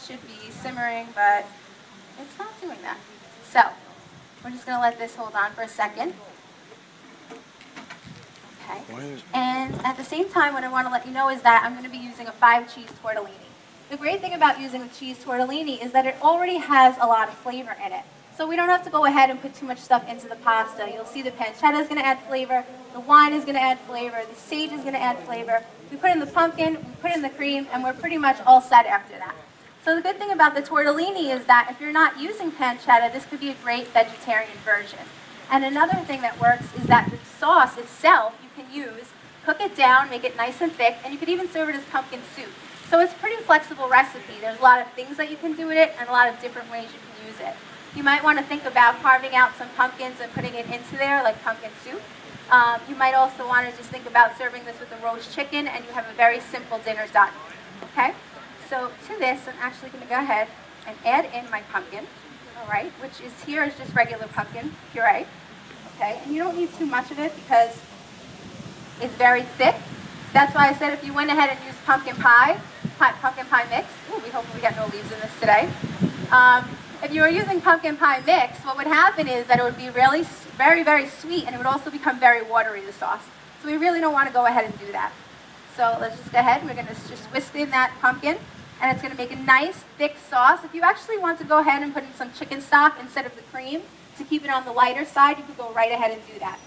should be simmering, but it's not doing that. So we're just going to let this hold on for a second. Okay. And at the same time, what I want to let you know is that I'm going to be using a 5-cheese tortellini. The great thing about using the cheese tortellini is that it already has a lot of flavor in it. So we don't have to go ahead and put too much stuff into the pasta. You'll see the pancetta is going to add flavor, the wine is going to add flavor, the sage is going to add flavor. We put in the pumpkin, we put in the cream, and we're pretty much all set after that. So the good thing about the tortellini is that if you're not using pancetta, this could be a great vegetarian version. And another thing that works is that the sauce itself you can use, cook it down, make it nice and thick, and you could even serve it as pumpkin soup. So it's a pretty flexible recipe. There's a lot of things that you can do with it and a lot of different ways you can use it. You might want to think about carving out some pumpkins and putting it into there, like pumpkin soup. You might also want to just think about serving this with a roast chicken, and you have a very simple dinner done. Okay? So to this, I'm actually going to go ahead and add in my pumpkin, all right, which is here is just regular pumpkin puree. Okay? And you don't need too much of it because it's very thick. That's why I said if you went ahead and used pumpkin pie mix, ooh, we hope we got no leaves in this today. If you were using pumpkin pie mix, what would happen is that it would be really very, very sweet, and it would also become very watery, the sauce. So we really don't want to go ahead and do that. So let's just go ahead. We're going to just whisk in that pumpkin, and it's going to make a nice, thick sauce. If you actually want to go ahead and put in some chicken stock instead of the cream to keep it on the lighter side, you could go right ahead and do that.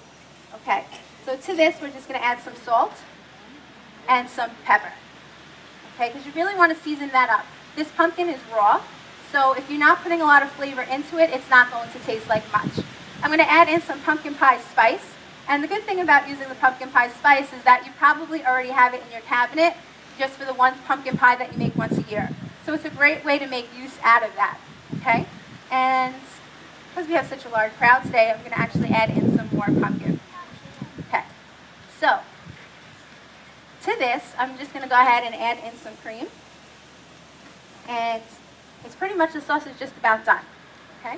Okay, so to this, we're just going to add some salt and some pepper. Okay, because you really want to season that up. This pumpkin is raw, so if you're not putting a lot of flavor into it, it's not going to taste like much. I'm going to add in some pumpkin pie spice, and the good thing about using the pumpkin pie spice is that you probably already have it in your cabinet just for the one pumpkin pie that you make once a year. So it's a great way to make use out of that, okay? And because we have such a large crowd today, I'm going to actually add in some more pumpkin. Okay, so to this, I'm just going to go ahead and add in some cream. And it's pretty much, the sauce is just about done. Okay?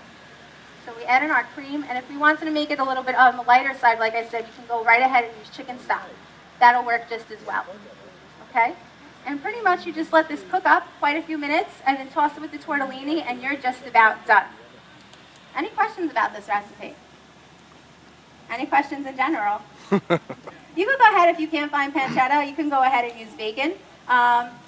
So we add in our cream, and if we wanted to make it a little bit on the lighter side, like I said, you can go right ahead and use chicken stock. That'll work just as well. Okay? And pretty much you just let this cook up quite a few minutes, and then toss it with the tortellini, and you're just about done. Any questions about this recipe? Any questions in general? You can go ahead, if you can't find pancetta, you can go ahead and use bacon.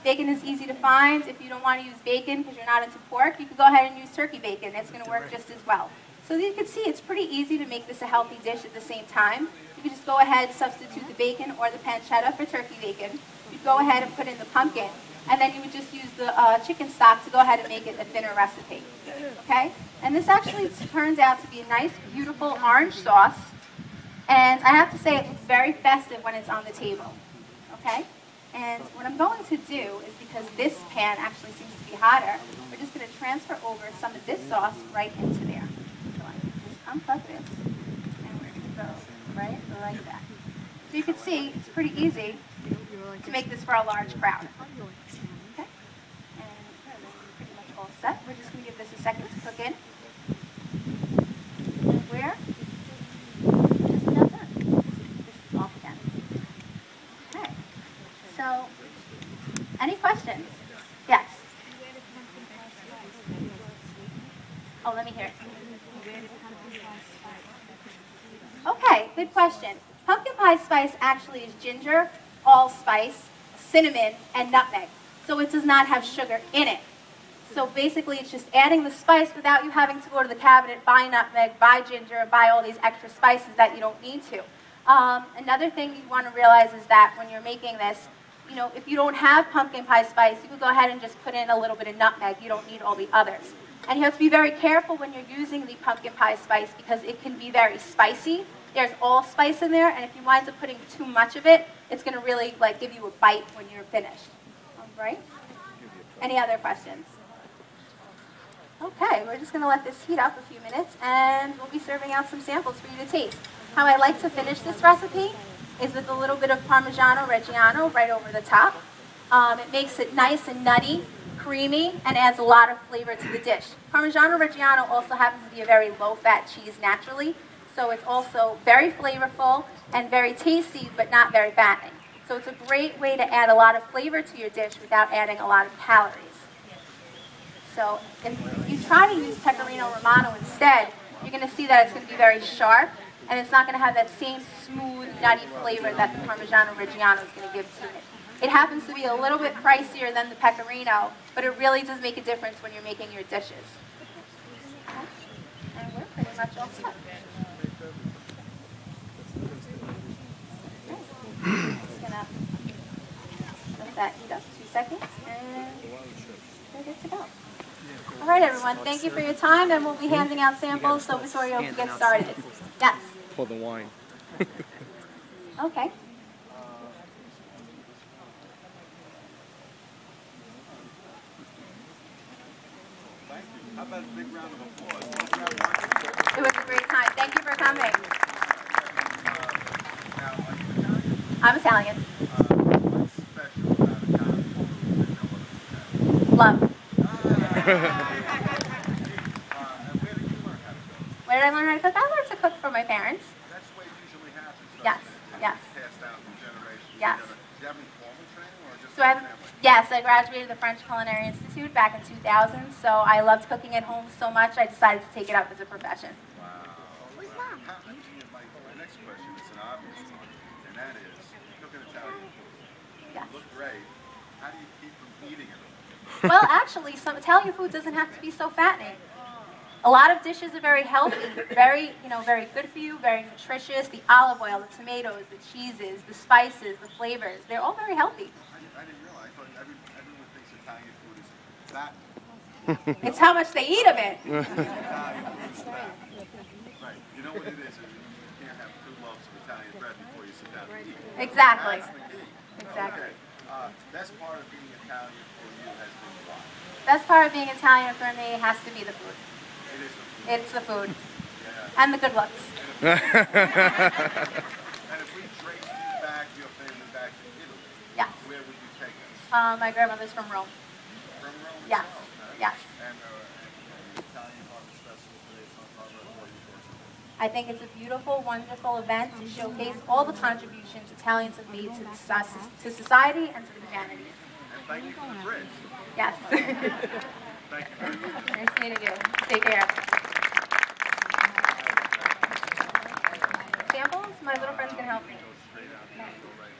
Bacon is easy to find. If you don't want to use bacon because you're not into pork, you can go ahead and use turkey bacon. It's going to work just as well. So you can see it's pretty easy to make this a healthy dish at the same time. You can just go ahead, substitute the bacon or the pancetta for turkey bacon. You go ahead and put in the pumpkin, and then you would just use the chicken stock to go ahead and make it a thinner recipe. Okay? And this actually turns out to be a nice, beautiful orange sauce. And I have to say it's very festive when it's on the table. Okay? And what I'm going to do is, because this pan actually seems to be hotter, we're just going to transfer over some of this sauce right into there. So I can just unplug this, and we're going to go right like that. So you can see it's pretty easy to make this for a large crowd. Okay? And we're pretty much all set. We're just going to give this a second to cook in. And we're just about done. This is off again. Okay. So, any questions? Yes? Oh, let me hear it. Okay, good question. Pumpkin pie spice actually is ginger, allspice, cinnamon, and nutmeg. So it does not have sugar in it. So basically it's just adding the spice without you having to go to the cabinet, buy nutmeg, buy ginger, buy all these extra spices that you don't need to. Another thing you want to realize is that when you're making this, you know, if you don't have pumpkin pie spice, you can go ahead and just put in a little bit of nutmeg. You don't need all the others. And you have to be very careful when you're using the pumpkin pie spice because it can be very spicy. There's allspice in there, and if you wind up putting too much of it, it's going to really give you a bite when you're finished. All right? Any other questions? Okay, we're just going to let this heat up a few minutes, and we'll be serving out some samples for you to taste. How I like to finish this recipe is with a little bit of Parmigiano Reggiano right over the top. It makes it nice and nutty, creamy, and adds a lot of flavor to the dish. Parmigiano Reggiano also happens to be a very low-fat cheese naturally, so it's also very flavorful and very tasty, but not very fattening. So it's a great way to add a lot of flavor to your dish without adding a lot of calories. So if you try to use Pecorino Romano instead, you're going to see that it's going to be very sharp, and it's not going to have that same smooth, nutty flavor that the Parmigiano Reggiano is going to give to it. It happens to be a little bit pricier than the Pecorino, but it really does make a difference when you're making your dishes. Okay. And we're pretty much all set. Just going to let that heat up 2 seconds, and we're good to go. All right, everyone, thank you for your time, and we'll be handing out samples, so Vittorio can get started. Yes? For the wine. Okay. How about a big round of applause? It was a great time. Thank you for coming. Now, are you Italian? I'm Italian. What's special about Italian food that no one else has? Love. And where did you learn how to cook? Where did I learn how to cook? I learned to cook from my parents. That's the way it usually happens. Yes, yes. Passed down from generation to Yes. generation. Do you have any formal training or just So I have, family? yes, I graduated the French Culinary Institute back in 2000, so I loved cooking at home so much I decided to take it up as a profession. Wow. My next question is an obvious one, and that is, you cook an Italian food. Yes. You look great. How do you keep from eating it? Well, actually, some Italian food doesn't have to be so fattening. A lot of dishes are very healthy, very good for you, very nutritious. The olive oil, the tomatoes, the cheeses, the spices, the flavors, they're all very healthy. I didn't realize. I thought everyone thinks Italian food is fat. It's how much they eat of it. Italian food is fat. Right. You know what it is? You can't have 2 loaves of Italian bread before you sit down to eat. Exactly. That's the key. Exactly. Okay. Best part of being Italian for you has been what? Best part of being Italian for me has to be the food. It is the food. It's the food. Yeah. And the good looks. And if we traced you back, your family back to Italy, Yes. where would you take us? My grandmother's from Rome. From Rome Yes. itself, okay? Yes. And the Italian Harvest Festival today is on Harvard. What are you doing? I think it's a beautiful, wonderful event to showcase all the contributions Italians have made to society and to humanity. And thank you for the bridge. Yes. Thank you very much. Nice meeting you. Take care. Samples? My little friend's going to help me. Go straight out here. Go right.